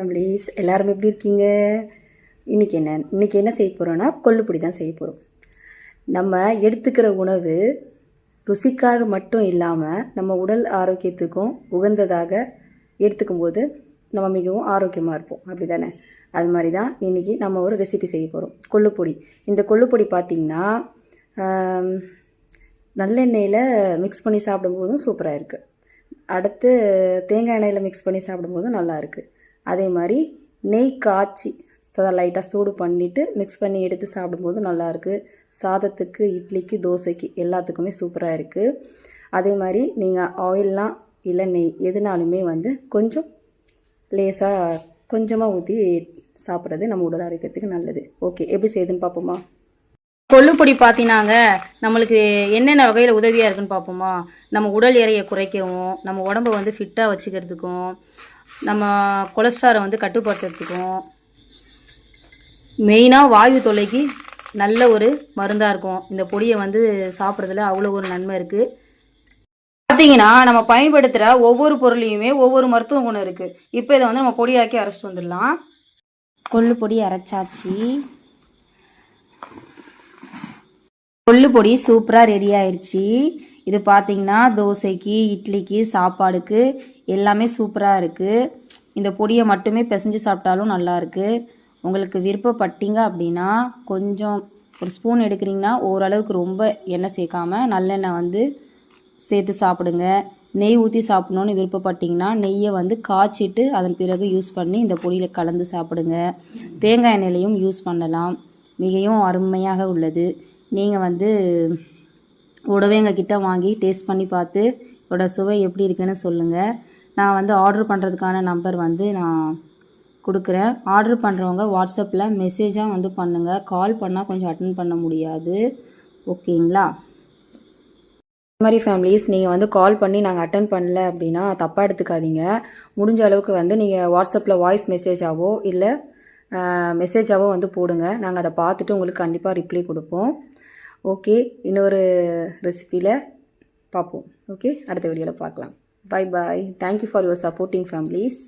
Families எல்லாரும் எப்படி இருக்கீங்க? இன்றைக்கி என்ன செய்ய போகிறோன்னா கொள்ளுப்பொடி தான் செய்ய போகிறோம். நம்ம எடுத்துக்கிற உணவு ருசிக்காக மட்டும் இல்லாமல் நம்ம உடல் ஆரோக்கியத்துக்கும் உகந்ததாக எடுத்துக்கும் போது நம்ம மிகவும் ஆரோக்கியமாக இருப்போம், அப்படி தானே? அது மாதிரி தான் இன்றைக்கி நம்ம ஒரு ரெசிபி செய்ய போகிறோம், கொள்ளுப்பொடி. இந்த கொள்ளுப்பொடி பார்த்திங்கன்னா நல்லெண்ணெயில் மிக்ஸ் பண்ணி சாப்பிடும்போதும் சூப்பராக இருக்குது. அடுத்து தேங்காய் எண்ணெயில் மிக்ஸ் பண்ணி சாப்பிடும்போதும் நல்லா இருக்குது. அதே மாதிரி நெய் காய்ச்சி லைட்டாக சூடு பண்ணிவிட்டு மிக்ஸ் பண்ணி எடுத்து சாப்பிடும்போது நல்லாயிருக்கு. சாதத்துக்கு, இட்லிக்கு, தோசைக்கு எல்லாத்துக்குமே சூப்பராக இருக்குது. அதே மாதிரி நீங்கள் ஆயிலெலாம் இல்லை நெய் எதுனாலுமே கொஞ்சம் லேசாக கொஞ்சமாக ஊற்றி சாப்பிட்றது நம்ம உடல் ஆரோக்கியத்துக்கு நல்லது. ஓகே, எப்படி செய்யுதுன்னு பார்ப்போமா? கொள்ளுப்பொடி பார்த்தீங்கன்னாங்க நம்மளுக்கு என்னென்ன வகையில் உதவியாக இருக்குன்னு பார்ப்போமா? நம்ம உடல் எடையை குறைக்கவும், நம்ம உடம்பை ஃபிட்டாக வச்சுக்கிறதுக்கும், நம்ம கொலஸ்ட்ராலை கட்டுப்படுத்துறதுக்கும், மெயினாக வாயு தொல்லைக்கு நல்ல ஒரு மருந்தாக இருக்கும். இந்த பொடியை சாப்பிட்றதுல அவ்வளோ ஒரு நன்மை இருக்குது. பார்த்தீங்கன்னா நம்ம பயன்படுத்துகிற ஒவ்வொரு பொருளையுமே ஒவ்வொரு மருத்துவ குணம் இருக்குது. இப்போ இதை நம்ம பொடியாக்கி அரைச்சிட்டு வந்துடலாம். கொள்ளுப்பொடி அரைச்சாச்சு. கொள்ளுப்பொடி சூப்பராக ரெடி ஆயிடுச்சு. இது பார்த்தீங்கன்னா தோசைக்கு, இட்லிக்கு, சாப்பாடுக்கு எல்லாமே சூப்பராக இருக்குது. இந்த பொடியை மட்டுமே பிசைஞ்சு சாப்பிட்டாலும் நல்லாயிருக்கு. உங்களுக்கு விருப்பப்பட்டீங்க அப்படின்னா கொஞ்சம் ஒரு ஸ்பூன் எடுக்கிறீங்கன்னா ஓரளவுக்கு ரொம்ப எண்ணெய் சேர்க்காம நல்லெண்ணெய் சேர்த்து சாப்பிடுங்க. நெய் ஊற்றி சாப்பிட்ணுன்னு விருப்பப்பட்டிங்கன்னா நெய்யை காய்ச்சிட்டு அதன் பிறகு யூஸ் பண்ணி இந்த பொடியில் கலந்து சாப்பிடுங்க. தேங்காய் எண்ணெயிலையும் யூஸ் பண்ணலாம். மிகவும் அருமையாக உள்ளது. நீங்கள் உடவே எங்ககிட்ட வாங்கி டேஸ்ட் பண்ணி பார்த்து இதோட சுவை எப்படி இருக்குன்னு சொல்லுங்கள். நான் ஆர்டர் பண்ணுறதுக்கான நம்பர் நான் கொடுக்குறேன். ஆர்டர் பண்ணுறவங்க வாட்ஸ்அப்பில் மெசேஜாக பண்ணுங்கள். கால் பண்ணால் கொஞ்சம் அட்டன் பண்ண முடியாது, ஓகேங்களா? இந்த மாதிரி ஃபேமிலிஸ் நீங்கள் கால் பண்ணி நாங்கள் அட்டன் பண்ணல அப்படின்னா தப்பாக எடுத்துக்காதீங்க. முடிஞ்ச அளவுக்கு நீங்கள் வாட்ஸ்அப்பில் வாய்ஸ் மெசேஜாவோ இல்லை மெசேஜாவோ போடுங்க. நாங்கள் அதை பார்த்துட்டு உங்களுக்கு கண்டிப்பாக ரிப்ளை கொடுப்போம். ஓகே, இன்னொரு ரெசிபியில் பார்ப்போம். ஓகே, அடுத்த வீடியோவில் பார்க்கலாம். Bye bye. Thank you for your supporting families.